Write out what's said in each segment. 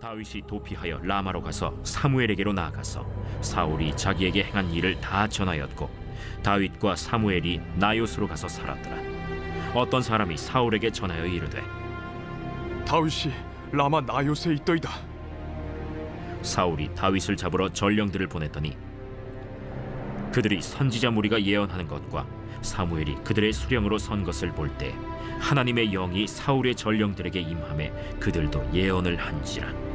다윗이 도피하여 라마로 가서 사무엘에게로 나아가서 사울이 자기에게 행한 일을 다 전하였고 다윗과 사무엘이 나요스로 가서 살았더라. 어떤 사람이 사울에게 전하여 이르되 다윗이 라마 나요스에 있더이다. 사울이 다윗을 잡으러 전령들을 보냈더니 그들이 선지자 무리가 예언하는 것과 사무엘이 그들의 수령으로 선 것을 볼 때 하나님의 영이 사울의 전령들에게 임하매 그들도 예언을 한지라.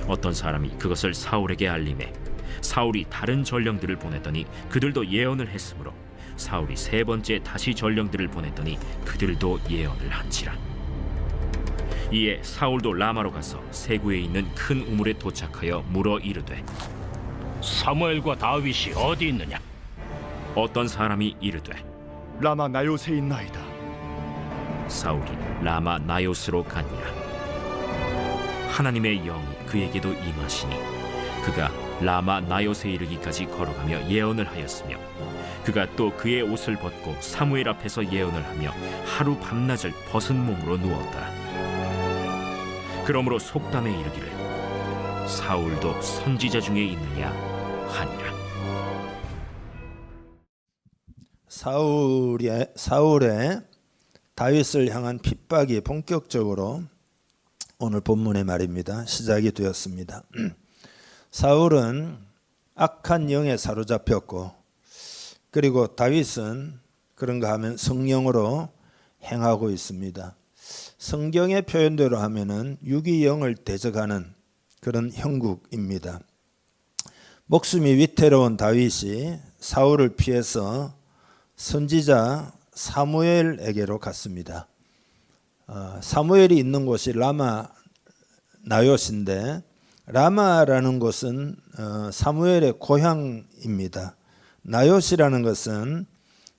어떤 사람이 그것을 사울에게 알림해 사울이 다른 전령들을 보냈더니 그들도 예언을 했으므로 사울이 세 번째 다시 전령들을 보냈더니 그들도 예언을 한지라. 이에 사울도 라마로 가서 세구에 있는 큰 우물에 도착하여 물어 이르되 사무엘과 다윗이 어디 있느냐? 어떤 사람이 이르되 라마 나요스에 있나이다. 사울이 라마 나요스로 가니라. 하나님의 영이 그에게도 임하시니 그가 라마 나요스에 이르기까지 걸어가며 예언을 하였으며 그가 또 그의 옷을 벗고 사무엘 앞에서 예언을 하며 하루 밤낮을 벗은 몸으로 누웠더라. 그러므로 속담에 이르기를 사울도 선지자 중에 있느냐 하니라. 사울의 다윗을 향한 핍박이 본격적으로 오늘 본문의 말입니다. 시작이 되었습니다. 사울은 악한 영에 사로잡혔고 그리고 다윗은 그런가 하면 성령으로 행하고 있습니다. 성경의 표현대로 하면은 유기영을 대적하는 그런 형국입니다. 목숨이 위태로운 다윗이 사울을 피해서 선지자 사무엘에게로 갔습니다. 사무엘이 있는 곳이 라마 나요스인데 라마라는 곳은 사무엘의 고향입니다. 나요스라는 것은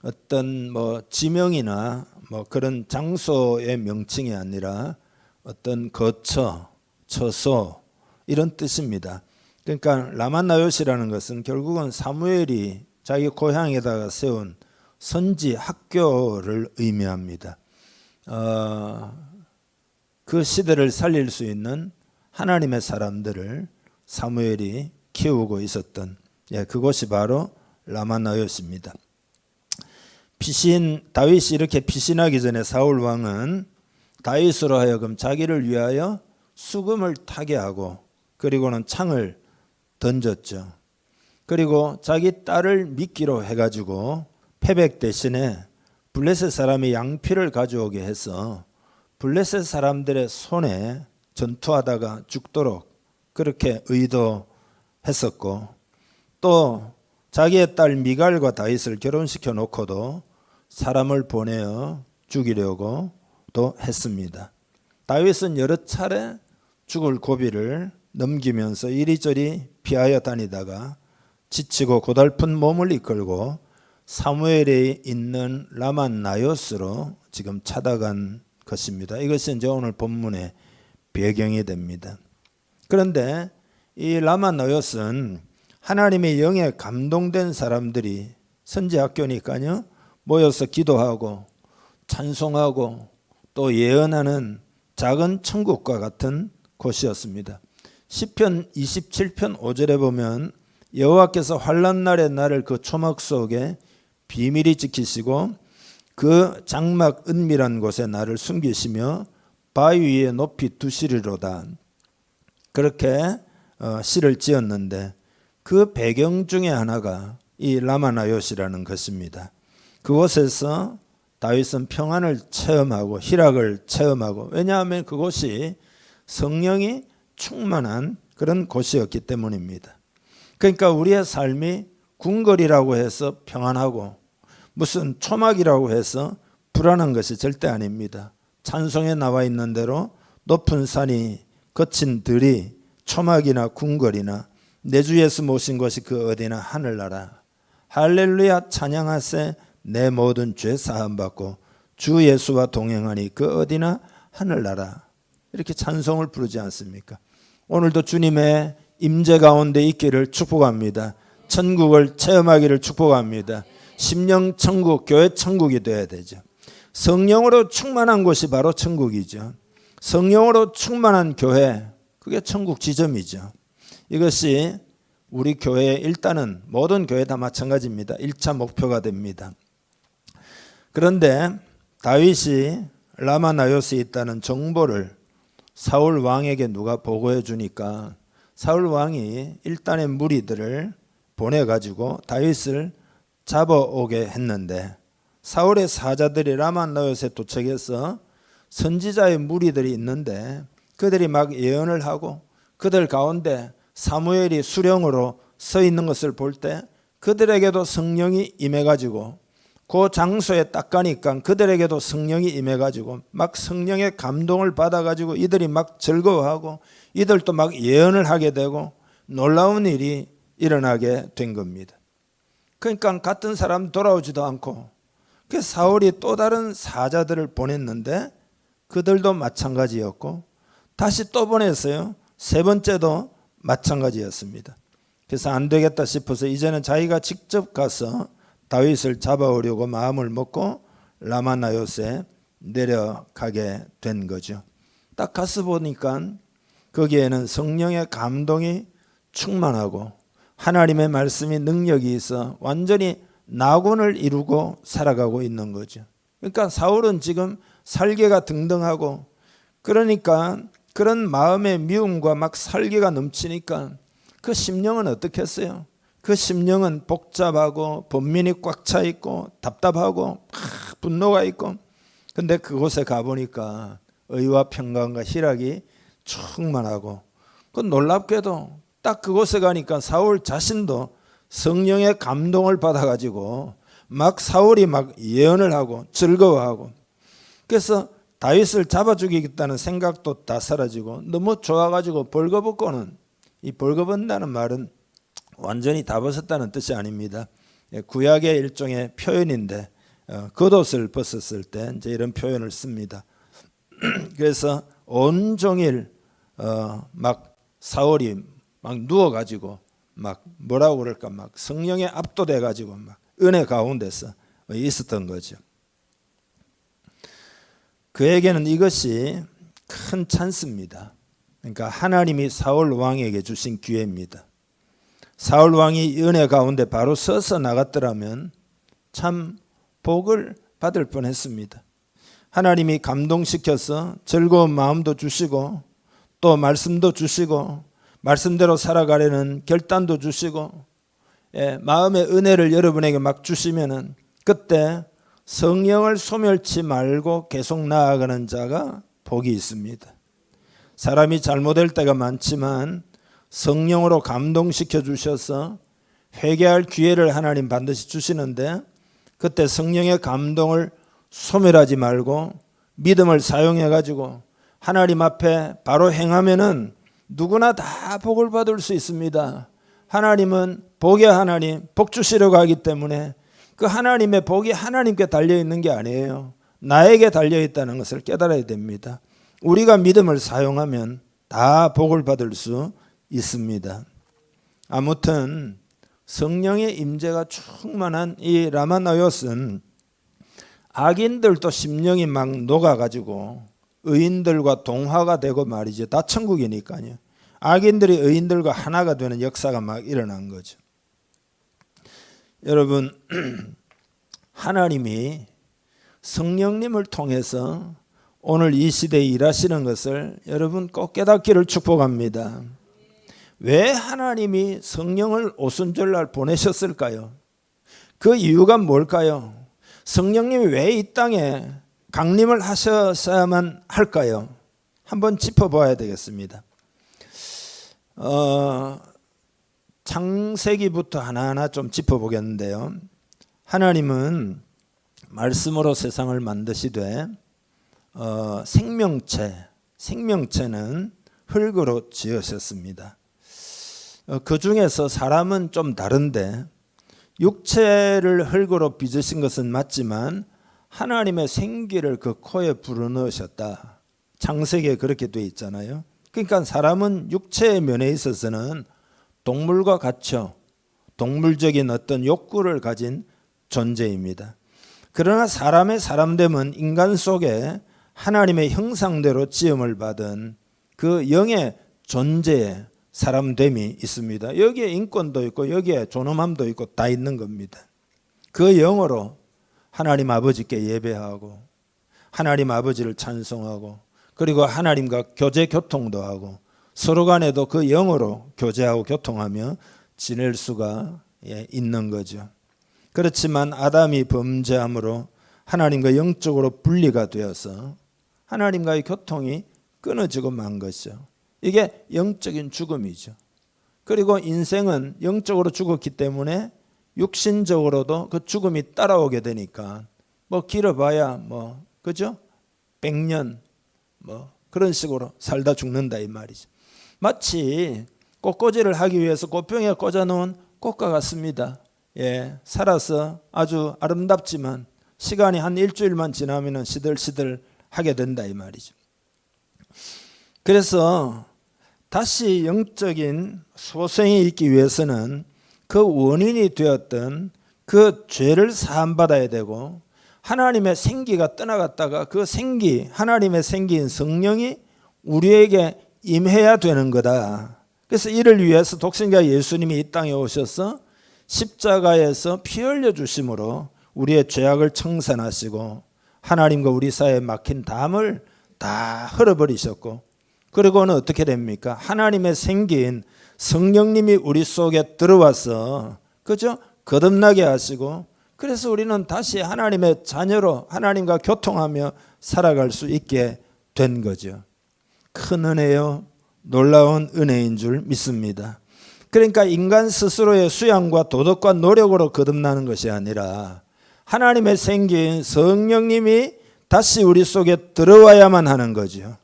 어떤 지명이나 그런 장소의 명칭이 아니라 어떤 거처, 처소 이런 뜻입니다. 그러니까 라마 나요스라는 것은 결국은 사무엘이 자기 고향에다가 세운 선지 학교를 의미합니다. 그 시대를 살릴 수 있는 하나님의 사람들을 사무엘이 키우고 있었던 그곳이 바로 라마 나요스입니다. 다윗이 이렇게 피신하기 전에 사울 왕은 다윗으로 하여금 자기를 위하여 수금을 타게 하고 그리고는 창을 던졌죠. 그리고 자기 딸을 미끼로 해가지고 패백 대신에 블레셋 사람이 양피를 가져오게 해서 블레셋 사람들의 손에 전투하다가 죽도록 그렇게 의도했었고 또 자기의 딸 미갈과 다윗을 결혼시켜 놓고도 사람을 보내어 죽이려고 또 했습니다. 다윗은 여러 차례 죽을 고비를 넘기면서 이리저리 피하여 다니다가 지치고 고달픈 몸을 이끌고 사무엘에 있는 라마 나요스로 지금 찾아간 것입니다. 이것이 이제 오늘 본문의 배경이 됩니다. 그런데 이 라마 나요스는 하나님의 영에 감동된 사람들이 선지학교니까요 모여서 기도하고 찬송하고 또 예언하는 작은 천국과 같은 곳이었습니다. 시편 27편 5절에 보면 여호와께서 환난 날에 나를 그 초막 속에 비밀히 지키시고 그 장막 은밀한 곳에 나를 숨기시며 바위 위에 높이 두시리로다. 그렇게 시를 지었는데 그 배경 중에 하나가 이 라마 나요스라는 것입니다. 그곳에서 다윗은 평안을 체험하고 희락을 체험하고 왜냐하면 그곳이 성령이 충만한 그런 곳이었기 때문입니다. 그러니까 우리의 삶이 궁궐이라고 해서 평안하고 무슨 초막이라고 해서 불안한 것이 절대 아닙니다. 찬송에 나와 있는 대로 높은 산이 거친 들이 초막이나 궁궐이나 내 주 예수 모신 것이 그 어디나 하늘나라. 할렐루야 찬양하세 내 모든 죄 사함 받고 주 예수와 동행하니 그 어디나 하늘나라. 이렇게 찬송을 부르지 않습니까? 오늘도 주님의 임재 가운데 있기를 축복합니다. 천국을 체험하기를 축복합니다. 심령 천국, 교회 천국이 되어야 되죠. 성령으로 충만한 곳이 바로 천국이죠. 성령으로 충만한 교회, 그게 천국 지점이죠. 이것이 우리 교회 일단은 모든 교회 다 마찬가지입니다. 1차 목표가 됩니다. 그런데 다윗이 라마나요스에 있다는 정보를 사울 왕에게 누가 보고해 주니까 사울 왕이 일단의 무리들을 보내가지고 다윗을 잡아오게 했는데 사울의 사자들이 라마나요스에 도착해서 선지자의 무리들이 있는데 그들이 막 예언을 하고 그들 가운데 사무엘이 수령으로 서 있는 것을 볼 때 그들에게도 성령이 임해가지고 그 장소에 딱 가니까 그들에게도 성령이 임해가지고 막 성령의 감동을 받아가지고 이들이 막 즐거워하고 이들도 막 예언을 하게 되고 놀라운 일이 일어나게 된 겁니다. 그러니까 같은 사람 돌아오지도 않고 그 사울이 또 다른 사자들을 보냈는데 그들도 마찬가지였고 다시 또 보냈어요. 세 번째도 마찬가지였습니다. 그래서 안 되겠다 싶어서 이제는 자기가 직접 가서 다윗을 잡아오려고 마음을 먹고 라마나요스에 내려가게 된 거죠. 딱 가서 보니까 거기에는 성령의 감동이 충만하고 하나님의 말씀이 능력이 있어 완전히 낙원을 이루고 살아가고 있는 거죠. 그러니까 사울은 지금 살개가 등등하고 그러니까 그런 마음의 미움과 막 살개가 넘치니까 그 심령은 어떻겠어요? 그 심령은 복잡하고 번민이 꽉 차 있고 답답하고 분노가 있고 근데 그곳에 가보니까 의와 평강과 희락이 충만하고 그 놀랍게도 딱 그곳에 가니까 사울 자신도 성령의 감동을 받아가지고 막 사울이 막 예언을 하고 즐거워하고 그래서 다윗을 잡아 죽이겠다는 생각도 다 사라지고 너무 좋아가지고 벌거벗고는 이 벌거벗는다는 말은 완전히 다 벗었다는 뜻이 아닙니다. 구약의 일종의 표현인데 겉옷을 벗었을 때 이제 이런 표현을 씁니다. 그래서 온종일 막 사울이 막 누워가지고 막 뭐라고 그럴까 막 성령에 압도돼가지고 막 은혜 가운데서 있었던 거죠. 그에게는 이것이 큰 찬스입니다. 그러니까 하나님이 사울 왕에게 주신 기회입니다. 사울 왕이 은혜 가운데 바로 서서 나갔더라면 참 복을 받을 뻔했습니다. 하나님이 감동시켜서 즐거운 마음도 주시고 또 말씀도 주시고 말씀대로 살아가려는 결단도 주시고 마음의 은혜를 여러분에게 막 주시면은 그때 성령을 소멸치 말고 계속 나아가는 자가 복이 있습니다. 사람이 잘못될 때가 많지만 성령으로 감동시켜 주셔서 회개할 기회를 하나님 반드시 주시는데 그때 성령의 감동을 소멸하지 말고 믿음을 사용해 가지고 하나님 앞에 바로 행하면은 누구나 다 복을 받을 수 있습니다. 하나님은 복의 하나님, 복 주시려고 하기 때문에 그 하나님의 복이 하나님께 달려있는 게 아니에요. 나에게 달려있다는 것을 깨달아야 됩니다. 우리가 믿음을 사용하면 다 복을 받을 수 있습니다. 아무튼 성령의 임재가 충만한 이 라마나요스는 악인들도 심령이 막 녹아가지고 의인들과 동화가 되고 말이죠. 다 천국이니까요. 악인들이 의인들과 하나가 되는 역사가 막 일어난 거죠. 여러분 하나님이 성령님을 통해서 오늘 이 시대에 일하시는 것을 여러분 꼭 깨닫기를 축복합니다. 왜 하나님이 성령을 오순절날 보내셨을까요? 그 이유가 뭘까요? 성령님이 왜 이 땅에 강림을 하셨어야만 할까요? 한번 짚어봐야 되겠습니다. 창세기부터 하나하나 좀 짚어보겠는데요. 하나님은 말씀으로 세상을 만드시되 생명체는 흙으로 지으셨습니다. 그 중에서 사람은 좀 다른데 육체를 흙으로 빚으신 것은 맞지만 하나님의 생기를 그 코에 불어넣으셨다. 창세기에 그렇게 돼 있잖아요. 그러니까 사람은 육체의 면에 있어서는 동물과 같죠. 동물적인 어떤 욕구를 가진 존재입니다. 그러나 사람의 사람됨은 인간 속에 하나님의 형상대로 지음을 받은 그 영의 존재의 사람됨이 있습니다. 여기에 인권도 있고 여기에 존엄함도 있고 다 있는 겁니다. 그 영으로 하나님 아버지께 예배하고 하나님 아버지를 찬송하고 그리고 하나님과 교제 교통도 하고 서로 간에도 그 영으로 교제하고 교통하며 지낼 수가 있는 거죠. 그렇지만 아담이 범죄함으로 하나님과 영적으로 분리가 되어서 하나님과의 교통이 끊어지고 만 것이죠. 이게 영적인 죽음이죠. 그리고 인생은 영적으로 죽었기 때문에 육신적으로도 그 죽음이 따라오게 되니까 뭐 길어봐야 뭐 그죠? 100년 뭐 그런 식으로 살다 죽는다 이 말이죠. 마치 꽃꽂이를 하기 위해서 꽃병에 꽂아놓은 꽃과 같습니다. 예, 살아서 아주 아름답지만 시간이 한 일주일만 지나면 시들시들 하게 된다 이 말이죠. 그래서 다시 영적인 소생이 있기 위해서는 그 원인이 되었던 그 죄를 사함받아야 되고 하나님의 생기가 떠나갔다가 그 생기, 하나님의 생기인 성령이 우리에게 임해야 되는 거다. 그래서 이를 위해서 독생자 예수님이 이 땅에 오셔서 십자가에서 피 흘려 주심으로 우리의 죄악을 청산하시고 하나님과 우리 사이에 막힌 담을 다 흘려버리셨고 그리고는 어떻게 됩니까? 하나님의 생기인 성령님이 우리 속에 들어와서 그죠? 거듭나게 하시고 그래서 우리는 다시 하나님의 자녀로 하나님과 교통하며 살아갈 수 있게 된 거죠. 큰 은혜요, 놀라운 은혜인 줄 믿습니다. 그러니까 인간 스스로의 수양과 도덕과 노력으로 거듭나는 것이 아니라 하나님의 생긴 성령님이 다시 우리 속에 들어와야만 하는 거죠.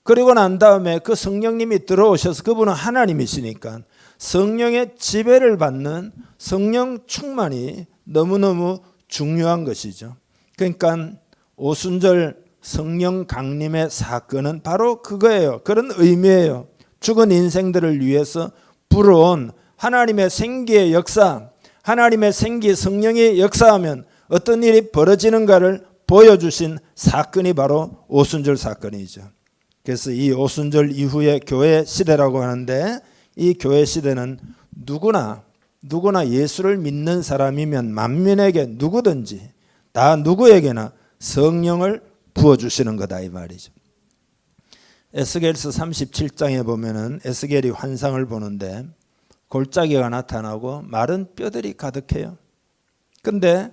그리고 난 다음에 그 성령님이 들어오셔서 그분은 하나님이시니까 성령의 지배를 받는 성령 충만이 너무너무 중요한 것이죠. 그러니까 오순절 성령 강림의 사건은 바로 그거예요. 그런 의미예요. 죽은 인생들을 위해서 불어온 하나님의 생기의 역사, 하나님의 생기 성령이 역사하면 어떤 일이 벌어지는가를 보여주신 사건이 바로 오순절 사건이죠. 그래서 이 오순절 이후의 교회 시대라고 하는데 이 교회 시대는 누구나 예수를 믿는 사람이면 만민에게 누구든지 다 누구에게나 성령을 부어주시는 거다 이 말이죠. 에스겔서 37장에 보면은 에스겔이 환상을 보는데 골짜기가 나타나고 마른 뼈들이 가득해요. 근데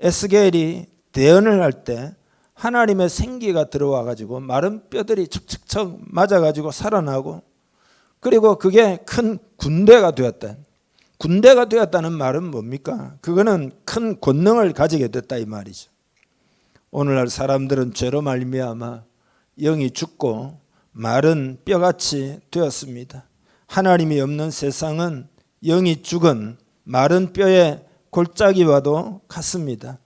에스겔이 대언을 할 때 하나님의 생기가 들어와 가지고 마른 뼈들이 척척척 맞아 가지고 살아나고 그리고 그게 큰 군대가 되었다. 군대가 되었다는 말은 뭡니까? 그거는 큰 권능을 가지게 됐다 이 말이죠. 오늘날 사람들은 죄로 말미암아 영이 죽고 마른 뼈같이 되었습니다. 하나님이 없는 세상은 영이 죽은 마른 뼈의 골짜기와도 같습니다.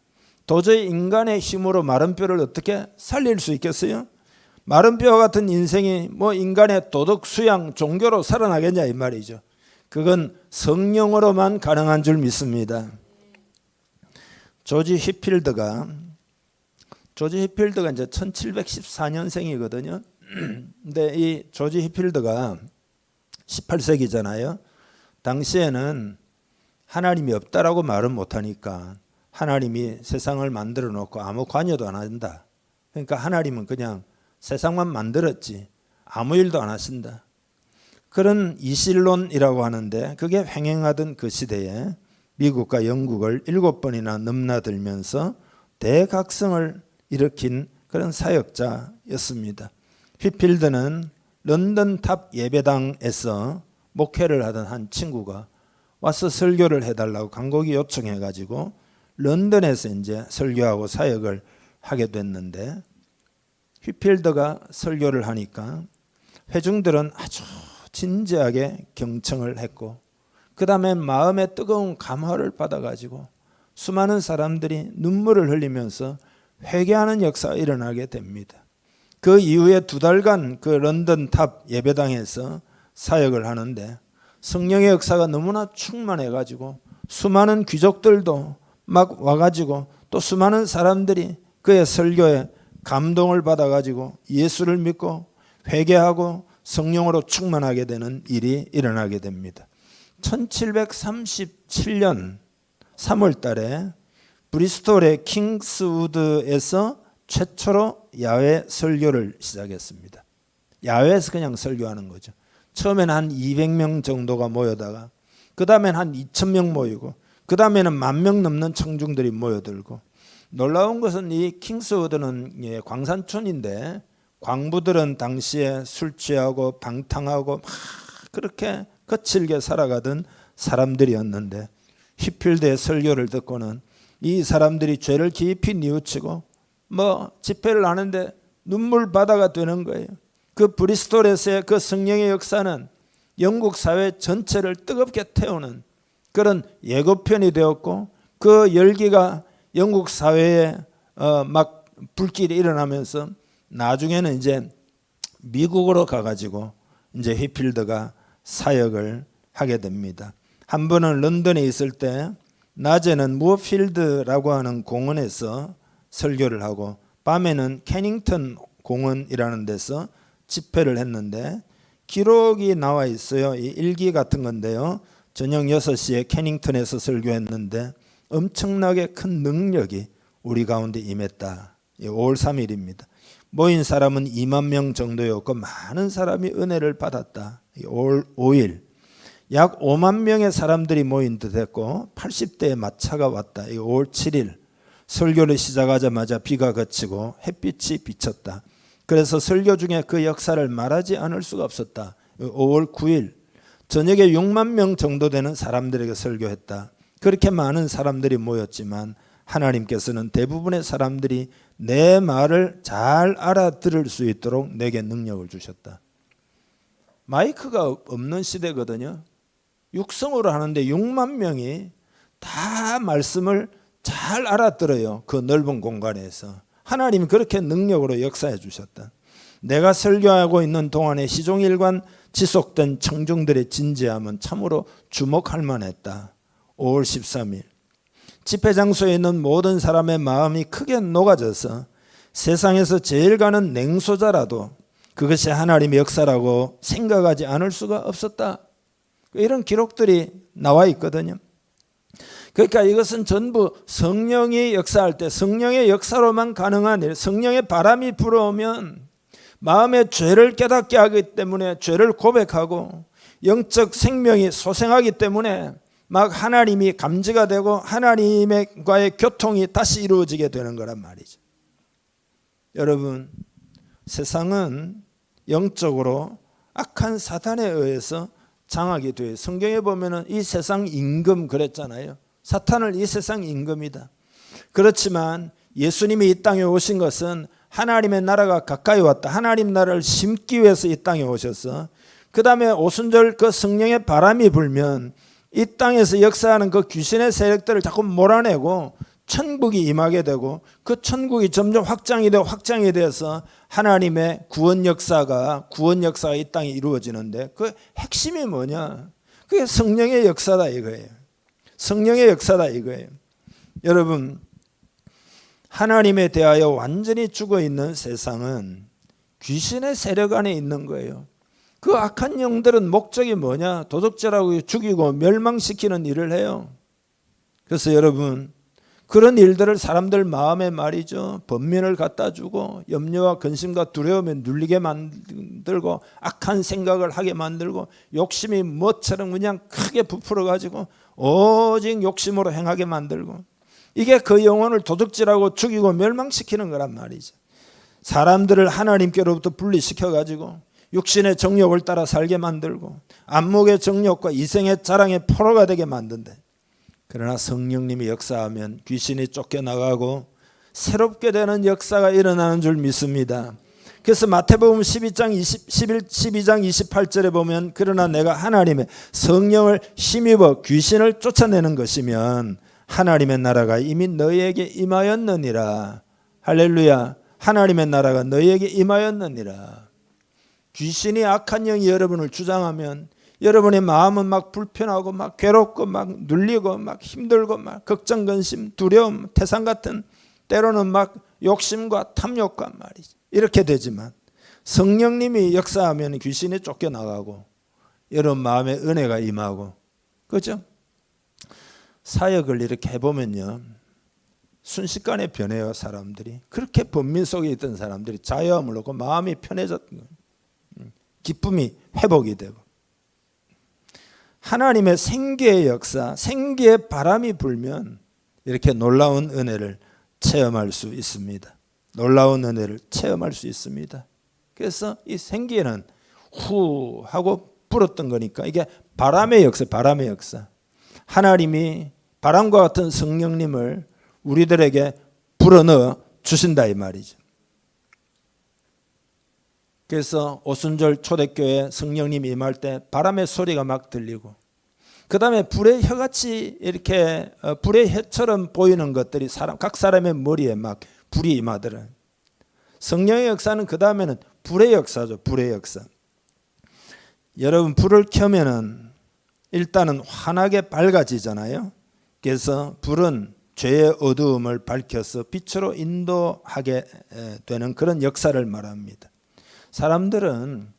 도저히 인간의 힘으로 마른 뼈를 어떻게 살릴 수 있겠어요? 마른 뼈 같은 인생이 뭐 인간의 도덕 수양 종교로 살아나겠냐 이 말이죠. 그건 성령으로만 가능한 줄 믿습니다. 조지 히필드가 이제 1714년생이거든요. 근데 이 조지 히필드가 18세기잖아요. 당시에는 하나님이 없다라고 말은 못하니까 하나님이 세상을 만들어 놓고 아무 관여도 안 한다. 그러니까 하나님은 그냥 세상만 만들었지 아무 일도 안 하신다. 그런 이실론이라고 하는데 그게 횡행하던 그 시대에 미국과 영국을 7번이나 넘나들면서 대각성을 일으킨 그런 사역자였습니다. 휘필드는 런던 탑 예배당에서 목회를 하던 한 친구가 와서 설교를 해달라고 간곡히 요청해가지고 런던에서 이제 설교하고 사역을 하게 됐는데 휘필드가 설교를 하니까 회중들은 아주 진지하게 경청을 했고 그 다음에 마음에 뜨거운 감화를 받아가지고 수많은 사람들이 눈물을 흘리면서 회개하는 역사가 일어나게 됩니다. 그 이후에 2달간 그 런던 탑 예배당에서 사역을 하는데 성령의 역사가 너무나 충만해가지고 수많은 귀족들도 막 와가지고 또 수많은 사람들이 그의 설교에 감동을 받아가지고 예수를 믿고 회개하고 성령으로 충만하게 되는 일이 일어나게 됩니다. 1737년 3월 달에 브리스톨의 킹스우드에서 최초로 야외 설교를 시작했습니다. 야외에서 그냥 설교하는 거죠. 처음에는 한 200명 정도가 모여다가 그 다음에는 한 2,000명 모이고 그 다음에는 10,000명 넘는 청중들이 모여들고, 놀라운 것은 이 킹스우드는 광산촌인데 광부들은 당시에 술 취하고 방탕하고 막 그렇게 거칠게 살아가던 사람들이었는데 휘필드의 설교를 듣고는 이 사람들이 죄를 깊이 뉘우치고 집회를 하는데 눈물 바다가 되는 거예요. 그 브리스톨에서의 그 성령의 역사는 영국 사회 전체를 뜨겁게 태우는 그런 예고편이 되었고, 그 열기가 영국 사회에 막 불길이 일어나면서 나중에는 이제 미국으로 가가지고 이제 휘필드가 사역을 하게 됩니다. 한 번은 런던에 있을 때 낮에는 무어필드라고 하는 공원에서 설교를 하고 밤에는 캐닝턴 공원이라는 데서 집회를 했는데, 기록이 나와 있어요. 이 일기 같은 건데요. 저녁 6시에 캐닝턴에서 설교했는데 엄청나게 큰 능력이 우리 가운데 임했다. 5월 3일입니다. 모인 사람은 2만 명 정도였고 많은 사람이 은혜를 받았다. 5월 5일 약 5만 명의 사람들이 모인 듯 했고 80대의 마차가 왔다. 5월 7일 설교를 시작하자마자 비가 그치고 햇빛이 비쳤다. 그래서 설교 중에 그 역사를 말하지 않을 수가 없었다. 5월 9일 저녁에 6만 명 정도 되는 사람들에게 설교했다. 그렇게 많은 사람들이 모였지만 하나님께서는 대부분의 사람들이 내 말을 잘 알아들을 수 있도록 내게 능력을 주셨다. 마이크가 없는 시대거든요. 육성으로 하는데 6만 명이 다 말씀을 잘 알아들어요. 그 넓은 공간에서. 하나님이 그렇게 능력으로 역사해 주셨다. 내가 설교하고 있는 동안에 시종일관 지속된 청중들의 진지함은 참으로 주목할 만했다. 5월 13일 집회 장소에 있는 모든 사람의 마음이 크게 녹아져서 세상에서 제일 가는 냉소자라도 그것이 하나님의 역사라고 생각하지 않을 수가 없었다. 이런 기록들이 나와 있거든요. 그러니까 이것은 전부 성령이 역사할 때 성령의 역사로만 가능한 일, 성령의 바람이 불어오면 마음의 죄를 깨닫게 하기 때문에 죄를 고백하고 영적 생명이 소생하기 때문에 막 하나님이 감지가 되고 하나님과의 교통이 다시 이루어지게 되는 거란 말이죠. 여러분, 세상은 영적으로 악한 사탄에 의해서 장악이 돼요. 성경에 보면은 이 세상 임금 그랬잖아요. 사탄을 이 세상 임금이다. 그렇지만 예수님이 이 땅에 오신 것은 하나님의 나라가 가까이 왔다. 하나님 나라를 심기 위해서 이 땅에 오셔서 그 다음에 오순절 그 성령의 바람이 불면 이 땅에서 역사하는 그 귀신의 세력들을 자꾸 몰아내고 천국이 임하게 되고 그 천국이 점점 확장이 돼서 하나님의 구원 역사가 이 땅에 이루어지는데 그 핵심이 뭐냐? 그게 성령의 역사다 이거예요. 성령의 역사다 이거예요. 여러분, 하나님에 대하여 완전히 죽어있는 세상은 귀신의 세력 안에 있는 거예요. 그 악한 영들은 목적이 뭐냐? 도둑질하고 죽이고 멸망시키는 일을 해요. 그래서 여러분, 그런 일들을 사람들 마음에 말이죠, 번민을 갖다 주고 염려와 근심과 두려움에 눌리게 만들고 악한 생각을 하게 만들고 욕심이 뭐처럼 그냥 크게 부풀어 가지고 오직 욕심으로 행하게 만들고, 이게 그 영혼을 도둑질하고 죽이고 멸망시키는 거란 말이죠. 사람들을 하나님께로부터 분리시켜 가지고 육신의 정욕을 따라 살게 만들고 안목의 정욕과 이생의 자랑의 포로가 되게 만든대. 그러나 성령님이 역사하면 귀신이 쫓겨나가고 새롭게 되는 역사가 일어나는 줄 믿습니다. 그래서 마태복음 12장 28절에 보면 그러나 내가 하나님의 성령을 힘입어 귀신을 쫓아내는 것이면 하나님의 나라가 이미 너희에게 임하였느니라. 할렐루야. 하나님의 나라가 너희에게 임하였느니라. 귀신이 악한 영이 여러분을 주장하면 여러분의 마음은 막 불편하고 막 괴롭고 막 눌리고 막 힘들고 막 걱정, 근심, 두려움, 태산 같은 때로는 막 욕심과 탐욕과 말이죠. 이렇게 되지만 성령님이 역사하면 귀신이 쫓겨나가고 여러분 마음에 은혜가 임하고, 그렇죠? 사역을 이렇게 해보면요, 순식간에 변해요. 사람들이 그렇게 번민 속에 있던 사람들이 자유함을 얻고 마음이 편해졌던 거예요. 기쁨이 회복이 되고, 하나님의 생기의 역사, 생기의 바람이 불면 이렇게 놀라운 은혜를 체험할 수 있습니다. 놀라운 은혜를 체험할 수 있습니다. 그래서 이 생기에는 후 하고 불었던 거니까 이게 바람의 역사, 바람의 역사. 하나님이 바람과 같은 성령님을 우리들에게 불어넣어 주신다 이 말이죠. 그래서 오순절 초대교회 성령님이 임할 때 바람의 소리가 막 들리고, 그 다음에 불의 혀같이 이렇게 불의 혀처럼 보이는 것들이 각 사람의 머리에 막 불이 임하더라. 성령의 역사는 그 다음에는 불의 역사죠. 불의 역사. 여러분, 불을 켜면은 일단은 환하게 밝아지잖아요. 그래서 불은 죄의 어두움을 밝혀서 빛으로 인도하게 되는 그런 역사를 말합니다. 사람들은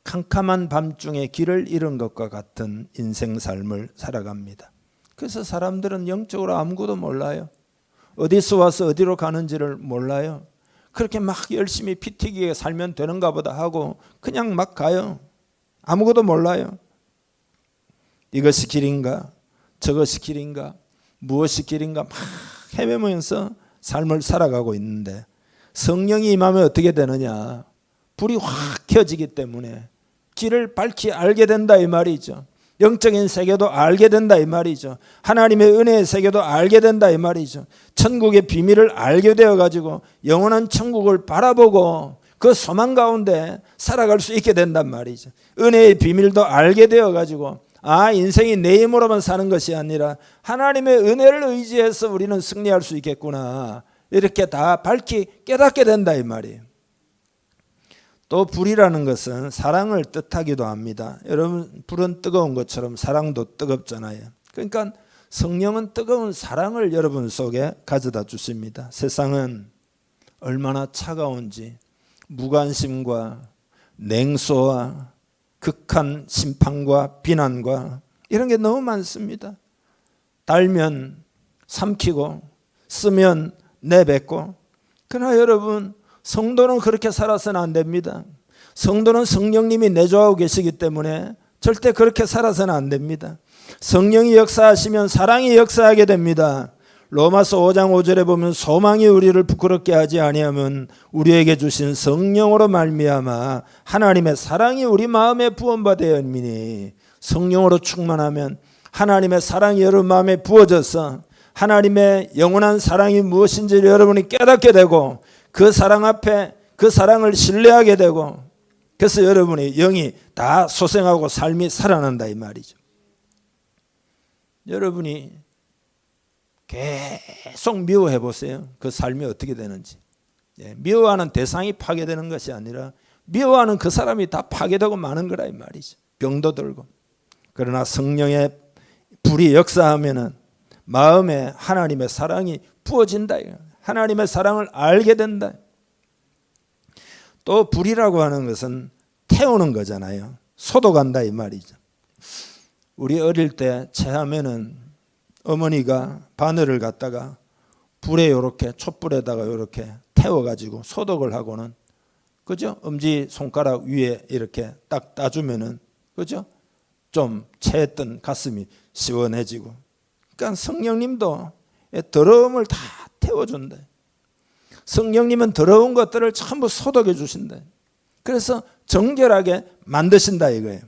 캄캄한 밤중에 길을 잃은 것과 같은 인생 삶을 살아갑니다. 그래서 사람들은 영적으로 아무것도 몰라요. 어디서 와서 어디로 가는지를 몰라요. 그렇게 막 열심히 피 튀기게 살면 되는가 보다 하고 그냥 막 가요. 아무것도 몰라요. 이것이 길인가, 저것이 길인가, 무엇이 길인가 막 헤매면서 삶을 살아가고 있는데, 성령이 임하면 어떻게 되느냐, 불이 확 켜지기 때문에 길을 밝히 알게 된다 이 말이죠. 영적인 세계도 알게 된다 이 말이죠. 하나님의 은혜의 세계도 알게 된다 이 말이죠. 천국의 비밀을 알게 되어 가지고 영원한 천국을 바라보고 그 소망 가운데 살아갈 수 있게 된단 말이죠. 은혜의 비밀도 알게 되어 가지고 인생이 내 힘으로만 사는 것이 아니라 하나님의 은혜를 의지해서 우리는 승리할 수 있겠구나, 이렇게 다 밝히 깨닫게 된다 이 말이에요. 또 불이라는 것은 사랑을 뜻하기도 합니다. 여러분, 불은 뜨거운 것처럼 사랑도 뜨겁잖아요. 그러니까 성령은 뜨거운 사랑을 여러분 속에 가져다 주십니다. 세상은 얼마나 차가운지 무관심과 냉소와 극한 심판과 비난과 이런 게 너무 많습니다. 달면 삼키고 쓰면 내뱉고. 그러나 여러분, 성도는 그렇게 살아서는 안 됩니다. 성도는 성령님이 내조하고 계시기 때문에 절대 그렇게 살아서는 안 됩니다. 성령이 역사하시면 사랑이 역사하게 됩니다. 로마서 5장 5절에 보면 소망이 우리를 부끄럽게 하지 아니하면 우리에게 주신 성령으로 말미암아 하나님의 사랑이 우리 마음에 부음받되었으니, 성령으로 충만하면 하나님의 사랑이 여러분 마음에 부어져서 하나님의 영원한 사랑이 무엇인지 여러분이 깨닫게 되고 그 사랑 앞에 그 사랑을 신뢰하게 되고, 그래서 여러분의 영이 다 소생하고 삶이 살아난다 이 말이죠. 여러분이 계속 미워해 보세요. 그 삶이 어떻게 되는지. 미워하는 대상이 파괴되는 것이 아니라 미워하는 그 사람이 다 파괴되고 마는 거라 이 말이죠. 병도 들고. 그러나 성령의 불이 역사하면은 마음에 하나님의 사랑이 부어진다. 하나님의 사랑을 알게 된다. 또 불이라고 하는 것은 태우는 거잖아요. 소독한다 이 말이죠. 우리 어릴 때 체하면은 어머니가 바늘을 갖다가 불에 이렇게 촛불에다가 이렇게 태워가지고 소독을 하고는, 그죠? 엄지 손가락 위에 이렇게 딱 따주면은, 그죠? 좀 체했던 가슴이 시원해지고. 그러니까 성령님도 더러움을 다 태워준다. 성령님은 더러운 것들을 전부 소독해 주신다. 그래서 정결하게 만드신다 이거예요.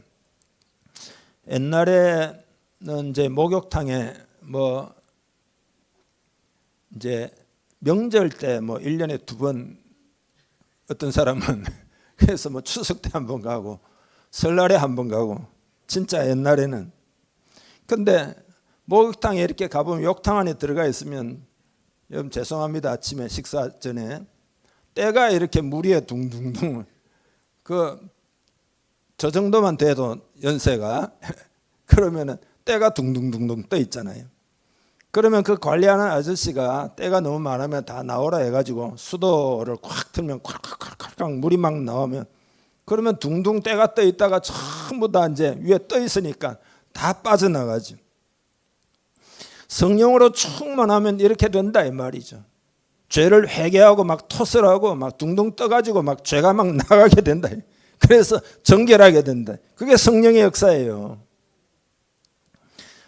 옛날에는 이제 목욕탕에 이제 명절 때 1년에 2번, 어떤 사람은 그래서 추석 때 1번 가고 설날에 1번 가고, 진짜 옛날에는. 근데 목욕탕에 이렇게 가보면 욕탕 안에 들어가 있으면, 여러분 죄송합니다, 아침에 식사 전에 때가 이렇게 물 위에 둥둥둥, 저 정도만 돼도 연세가 그러면은 때가 둥둥둥둥 떠 있잖아요. 그러면 그 관리하는 아저씨가 때가 너무 많으면 다 나오라 해가지고 수도를 꽉 틀면 콱콱콱콱 팍팍 물이 막 나오면 그러면 둥둥 때가 떠 있다가 전부 다 이제 위에 떠 있으니까 다 빠져나가죠. 성령으로 충만하면 이렇게 된다 이 말이죠. 죄를 회개하고 막 토설하고 막 둥둥 떠가지고 막 죄가 막 나가게 된다. 그래서 정결하게 된다. 그게 성령의 역사예요.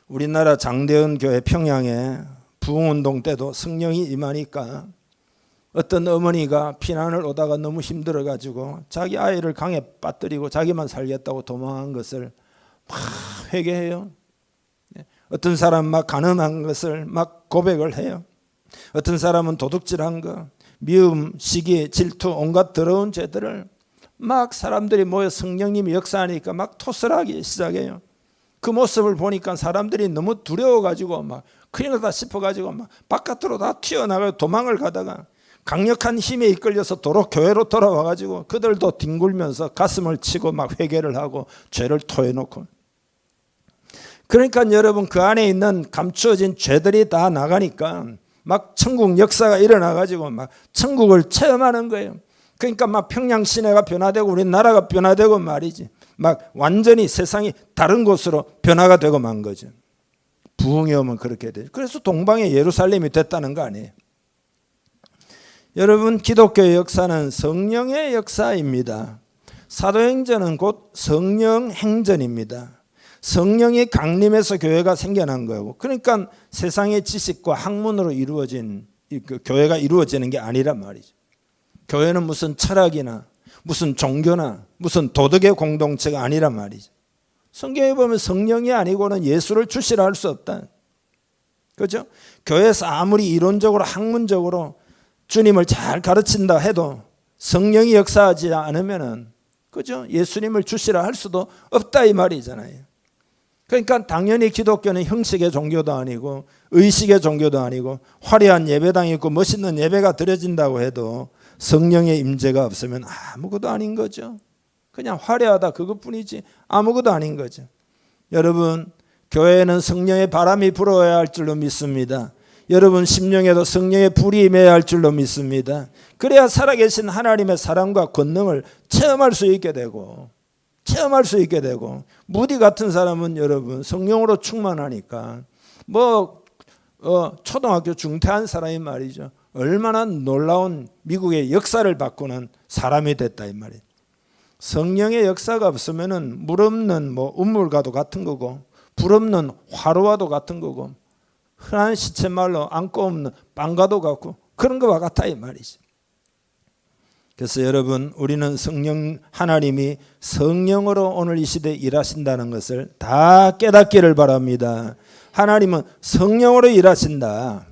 우리나라 장대현 교회 평양에 부흥운동 때도 성령이 임하니까 어떤 어머니가 피난을 오다가 너무 힘들어가지고 자기 아이를 강에 빠뜨리고 자기만 살겠다고 도망한 것을 막 회개해요. 어떤 사람 막 가늠한 것을 막 고백을 해요. 어떤 사람은 도둑질한 거, 미움, 시기, 질투, 온갖 더러운 죄들을 막 사람들이 모여 성령님이 역사하니까 막 토설하기 시작해요. 그 모습을 보니까 사람들이 너무 두려워가지고 막 큰일 나다 싶어가지고 막 바깥으로 다 튀어나가고 도망을 가다가 강력한 힘에 이끌려서 도로 교회로 돌아와가지고 그들도 뒹굴면서 가슴을 치고 막 회개를 하고 죄를 토해놓고, 그러니까 여러분 그 안에 있는 감추어진 죄들이 다 나가니까 막 천국 역사가 일어나가지고 막 천국을 체험하는 거예요. 그러니까 막 평양 시내가 변화되고 우리나라가 변화되고 말이지, 막 완전히 세상이 다른 곳으로 변화가 되고 만 거죠. 부흥이 오면 그렇게 되죠. 그래서 동방의 예루살렘이 됐다는 거 아니에요. 여러분, 기독교의 역사는 성령의 역사입니다. 사도행전은 곧 성령 행전입니다. 성령이 강림해서 교회가 생겨난 거고, 그러니까 세상의 지식과 학문으로 이루어진 교회가 이루어지는 게 아니란 말이죠. 교회는 무슨 철학이나 무슨 종교나 무슨 도덕의 공동체가 아니란 말이죠. 성경에 보면 성령이 아니고는 예수를 출시할 수 없다. 그렇죠? 교회에서 아무리 이론적으로 학문적으로 주님을 잘 가르친다 해도 성령이 역사하지 않으면은, 그죠? 예수님을 출시를 할 수도 없다 이 말이잖아요. 그러니까 당연히 기독교는 형식의 종교도 아니고 의식의 종교도 아니고 화려한 예배당이 있고 멋있는 예배가 드려진다고 해도 성령의 임재가 없으면 아무것도 아닌 거죠. 그냥 화려하다 그것뿐이지 아무것도 아닌 거죠. 여러분, 교회에는 성령의 바람이 불어야 할 줄로 믿습니다. 여러분 심령에도 성령의 불이 임해야 할 줄로 믿습니다. 그래야 살아계신 하나님의 사랑과 권능을 체험할 수 있게 되고 무디 같은 사람은 여러분 성령으로 충만하니까 초등학교 중퇴한 사람이 말이죠, 얼마나 놀라운 미국의 역사를 바꾸는 사람이 됐다 이 말이에요. 성령의 역사가 없으면은 물 없는 운물과도 같은 거고 불 없는 화로와도 같은 거고 흔한 시체말로 안고 없는 빵과도 같고 그런 것과 같아 이 말이죠. 그래서 여러분, 우리는 하나님이 성령으로 오늘 이 시대에 일하신다는 것을 다 깨닫기를 바랍니다. 하나님은 성령으로 일하신다.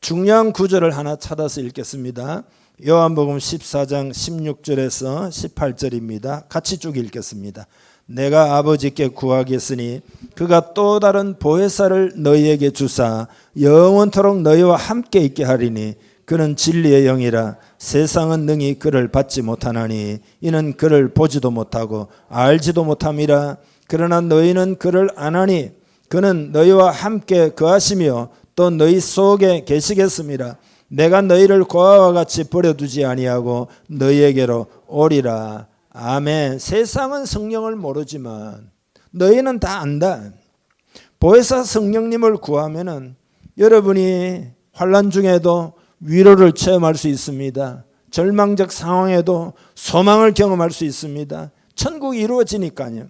중요한 구절을 하나 찾아서 읽겠습니다. 요한복음 14장 16절에서 18절입니다. 같이 쭉 읽겠습니다. 내가 아버지께 구하겠으니 그가 또 다른 보혜사를 너희에게 주사 영원토록 너희와 함께 있게 하리니 그는 진리의 영이라. 세상은 능히 그를 받지 못하나니 이는 그를 보지도 못하고 알지도 못함이라. 그러나 너희는 그를 아나니 그는 너희와 함께 거하시며 또 너희 속에 계시겠습니다. 내가 너희를 고아와 같이 버려두지 아니하고 너희에게로 오리라. 아멘. 세상은 성령을 모르지만 너희는 다 안다. 보혜사 성령님을 구하면은 여러분이 환난 중에도 위로를 체험할 수 있습니다. 절망적 상황에도 소망을 경험할 수 있습니다. 천국이 이루어지니까요.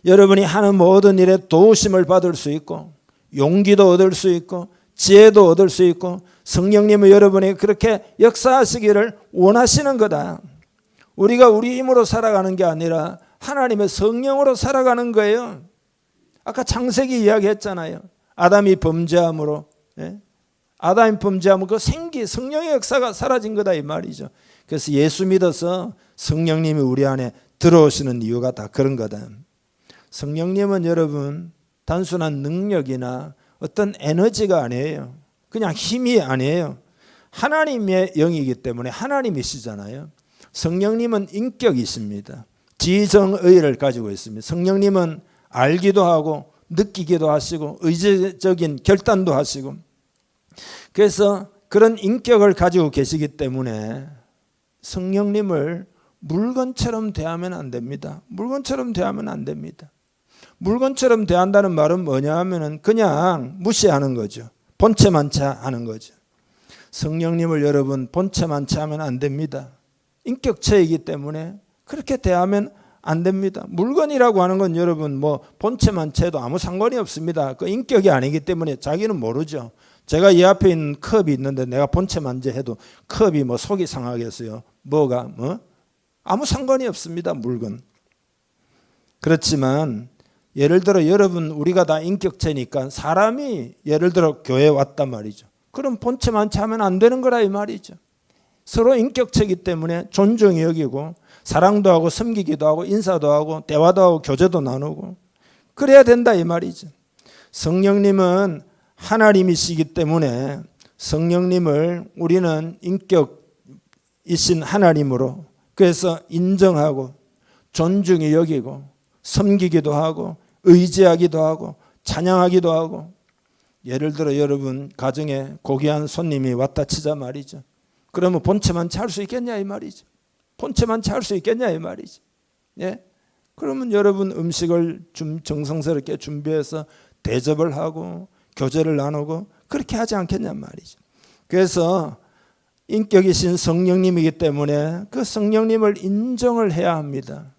여러분이 하는 모든 일에 도우심을 받을 수 있고 용기도 얻을 수 있고 지혜도 얻을 수 있고 성령님은 여러분이 그렇게 역사하시기를 원하시는 거다. 우리가 우리 힘으로 살아가는 게 아니라 하나님의 성령으로 살아가는 거예요. 아까 창세기 이야기했잖아요. 아담이 범죄함으로 그 성령의 역사가 사라진 거다 이 말이죠. 그래서 예수 믿어서 성령님이 우리 안에 들어오시는 이유가 다 그런 거다. 성령님은 여러분 단순한 능력이나 어떤 에너지가 아니에요. 그냥 힘이 아니에요. 하나님의 영이기 때문에 하나님이시잖아요. 성령님은 인격이십니다. 지정의를 가지고 있습니다. 성령님은 알기도 하고 느끼기도 하시고 의지적인 결단도 하시고, 그래서 그런 인격을 가지고 계시기 때문에 성령님을 물건처럼 대하면 안 됩니다. 물건처럼 대하면 안 됩니다. 물건처럼 대한다는 말은 뭐냐 하면은 그냥 무시하는 거죠. 본체만차하는 거죠. 성령님을 여러분 본체만차하면 안 됩니다. 인격체이기 때문에 그렇게 대하면 안 됩니다. 물건이라고 하는 건 여러분 뭐 본체만차해도 아무 상관이 없습니다. 그 인격이 아니기 때문에 자기는 모르죠. 제가 이 앞에 있는 컵이 있는데 내가 본체만져해도 컵이 뭐 속이 상하겠어요. 뭐가 뭐 아무 상관이 없습니다. 물건. 그렇지만 예를 들어 여러분 우리가 다 인격체니까 사람이 예를 들어 교회에 왔단 말이죠. 그럼 본체만차하면 안 되는 거라 이 말이죠. 서로 인격체이기 때문에 존중이 여기고 사랑도 하고 섬기기도 하고 인사도 하고 대화도 하고 교제도 나누고 그래야 된다 이 말이죠. 성령님은 하나님이시기 때문에 성령님을 우리는 인격이신 하나님으로 그래서 인정하고 존중이 여기고 섬기기도 하고 의지하기도 하고 찬양하기도 하고 예를 들어 여러분 가정에 고귀한 손님이 왔다 치자 말이죠. 그러면 본체만 찰 수 있겠냐 이 말이죠. 본체만 찰 수 있겠냐 이 말이죠. 예? 그러면 여러분 음식을 좀 정성스럽게 준비해서 대접을 하고 교제를 나누고 그렇게 하지 않겠냐 말이죠. 그래서 인격이신 성령님이기 때문에 그 성령님을 인정을 해야 합니다.